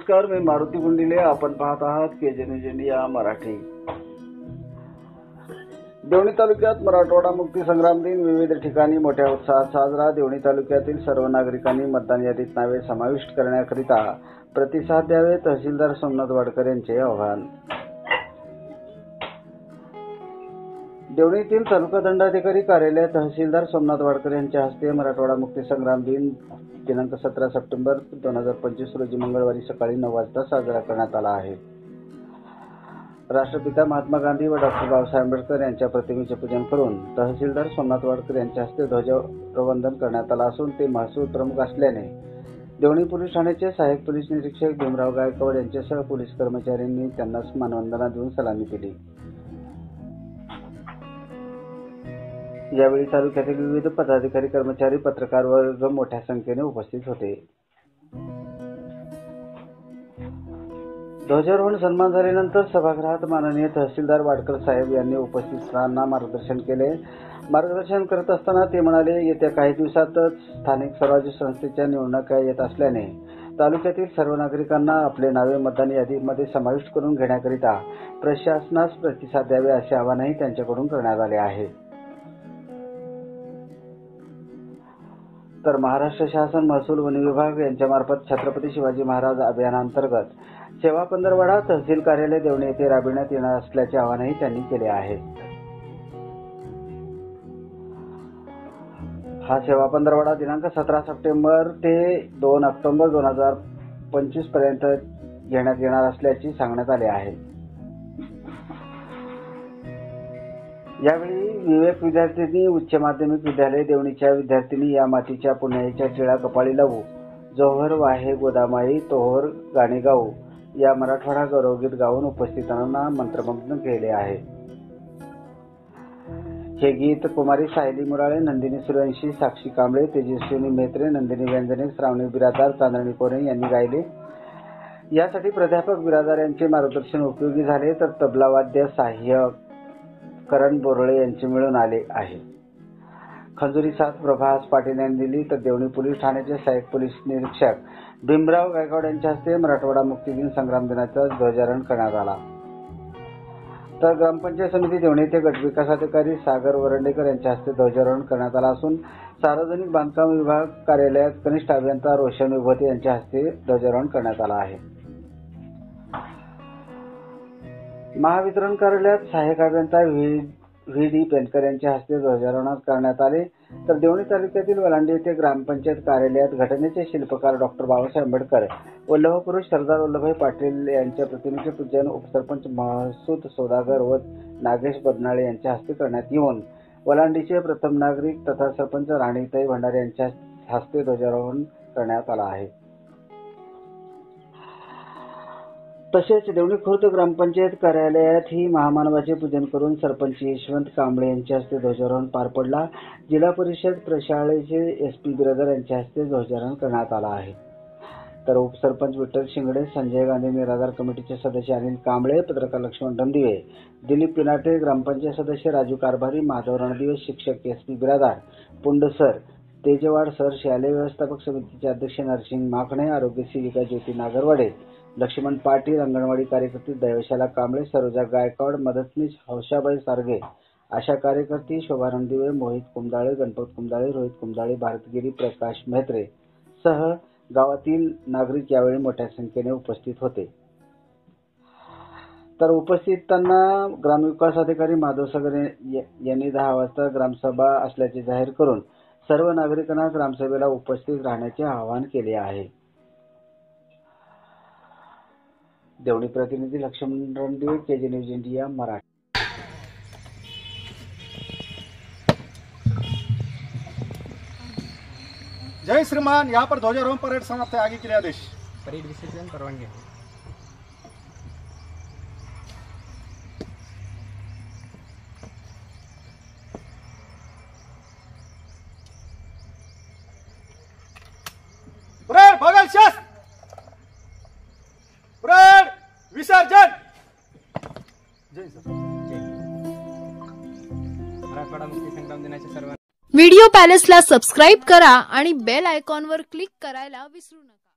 नमस्कार, मी मारुती गुंडिले. आपण पाहत आहात KJ news India Marathi. Devani तालुक्यात मराठवाडा मुक्ती संग्राम दिन विविध ठिकाणी मोठ्या उत्साहात साजरा. देवणी तालुक्यातील सर्व नागरिकांनी मतदान यादीत नावे समाविष्ट करण्याकरिता प्रतिसाद द्यावे, तहसीलदार सोमनाथ वाडकर यांचे आवाहन. देवणीतील तालुका दंडाधिकारी कार्यालय तहसीलदार सोमनाथ वाडकर यांच्या हस्ते मराठवाडा मुक्ती संग्राम दिन दिनांक 17 सप्टेंबर 2025 रोजी मंगळवारी सकाळी 9 वाजता साजरा करण्यात आला आहे. राष्ट्रपिता महात्मा गांधी व डॉक्टर बाबासाहेब आंबेडकर यांच्या प्रतिमेचे पूजन करून तहसीलदार सोमनाथ वाडकर यांच्या हस्ते ध्वजारोहण करण्यात आला असून ते महसूल प्रमुख असल्याने देवणी पोलीस ठाण्याचे सहाय्यक पोलीस निरीक्षक भीमराव गायकवाड यांच्यासह पोलीस कर्मचाऱ्यांनी त्यांना मानवंदना देऊन सलामी दिली. यावेळी तालुक्यातील विविध पदाधिकारी, कर्मचारी, पत्रकार वर्ग मोठ्या संख्येने उपस्थित होते. ध्वजारोहण सन्मान झाल्यानंतर सभागृहात माननीय तहसीलदार वाडकर साहेब यांनी उपस्थितांना मार्गदर्शन केले. मार्गदर्शन करत असताना ते म्हणाले, येत्या काही दिवसातच स्थानिक स्वराज्य संस्थेच्या निवडणुका येत असल्याने तालुक्यातील सर्व नागरिकांना आपले नावे मतदान यादीमध्ये समाविष्ट करून घेण्याकरिता प्रशासनास प्रतिसाद द्यावे असे आवाहनही त्यांच्याकडून करण्यात आले आहे. तर महाराष्ट्र शासन महसूल वन विभाग यांच्यामार्फत छत्रपती शिवाजी महाराज अभियानांतर्गत सेवा पंधरवडा तहसील कार्यालय देवणी येथे राबविण्यात येणार असल्याचे आवाहनही त्यांनी केले आहे. हा सेवा पंधरवडा दिनांक 17 सप्टेंबर ते 2 ऑक्टोबर 2025 पर्यंत घेण्यात येणार असल्याचे सांगण्यात आले आहे. यावेळी विवेक विद्यार्थिनी उच्च माध्यमिक विद्यालय देवणीच्या विद्यार्थिनी या मातीच्या पुण्याच्या टिळा कपाळी लावू, जोहर वाहे गोदामाई तोहर गाणे गाऊ या मराठवाडा गौरवगीत गाऊन उपस्थितांना मंत्रमुग्ध केले आहे. हे गीत कुमारी सायली मुराळे, नंदिनी सूर्यवंशी, साक्षी कांबळे, तेजस्विनी मेत्रे, नंदिनी व्यंजने, श्रावणी बिरादार, चांदणी कोरे यांनी गायले. यासाठी प्राध्यापक बिरादार यांचे मार्गदर्शन उपयोगी झाले, तर तबला वाद्य साह्य करण बोरळे यांचे मिळून आले आहे. खंजुरी साथ प्रभास पाटील यांनी दिली, तर देवणी पोलीस ठाण्याचे सहाय्यक पोलीस निरीक्षक भीमराव गायकवाड यांच्या हस्ते मराठवाडा मुक्ती दिन संग्राम दिनाचा ध्वजारोहण करण्यात आला. तर ग्रामपंचायत समिती देवणी येथे गटविकास अधिकारी सागर वरंडेकर यांच्या हस्ते ध्वजारोहण करण्यात आला असून सार्वजनिक बांधकाम विभाग कार्यालयात कनिष्ठ अभियंता रोशन विभूते यांच्या हस्ते ध्वजारोहण करण्यात आला आहे. महावितरण कार्यालयात सहाय्यक अभियंता व्ही डी पेनकर यांच्या हस्ते ध्वजारोहण करण्यात आले. तर देवणी तालुक्यातील वलांडी येथे ग्रामपंचायत कार्यालयात घटनेचे शिल्पकार डॉक्टर बाबासाहेब आंबेडकर व लौहपुरुष सरदार वल्लभभाई पाटील यांच्या प्रतिमेचे पूजन उपसरपंच महसूद सौदागर व नागेश बदनाळे यांच्या हस्ते करण्यात येऊन वलांडीचे प्रथम नागरिक तथा सरपंच राणीताई भंडारे यांच्या हस्ते ध्वजारोहण करण्यात आला आहे. तसेच देवणी खुर्द ग्रामपंचायत कार्यालयात ही महामानवाचे पूजन करून सरपंच यशवंत कांबळे यांच्या हस्ते ध्वजारोहण पार पडला. जिल्हा परिषद प्रशालेचे SP बिरादार यांच्या हस्ते ध्वजारोहण करण्यात आला आहे. तर उपसरपंच विठ्ठल शिंगडे, संजय गांधी निराधार कमिटीचे सदस्य अनिल कांबळे, पत्रकार लक्ष्मण रणदिवे, दिलीप पिनाटे, ग्रामपंचायत सदस्य राजू कारभारी, माधव रणदिवे, शिक्षक SP बिरादार, पुंडसर, तेजवाड सर, शालेय व्यवस्थापक समितीचे अध्यक्ष नरसिंग माखणे, आरोग्य सेविका ज्योती नागरवाडे, लक्ष्मण पाटील, अंगणवाडी कार्यकर्ती दयवशाला कांबळे, सरोजा गायकवाड, मदतनीस हौशाबाई सारगे, आशा कार्यकर्ती शोभा रणदिवे, मोहित कुमदाळे, गणपत कुमदाळे, रोहित कुमदाळे, भारतगिरी, प्रकाश म्हेत्रे सह गावातील नागरिक यावेळी मोठ्या संख्येने उपस्थित होते. तर उपस्थितांना ग्रामविकास अधिकारी माधव सागर यांनी 10 वाजता ग्रामसभा असल्याचे जाहीर करून सर्व नागरिकांना ग्रामसभेला उपस्थित राहण्याचे आवाहन केले आहे. देवणी प्रतिनिधी Laxman Randive, KJ news India Marathi. जय श्रीमान. यहाँ पर ध्वजारोहण परेड समाप्त है. आगे के लिए आदेश. परेड विसर्जन परवानगी. परेड बगल शस्त्र. परेड विसर्जन. जय सर. मराठवाडा मुक्ती संग्राम दिनाच्या सर्व व्हिडिओ पॅलेसला सबस्क्राईब करा आणि बेल आयकॉनवर क्लिक करायला विसरू नका.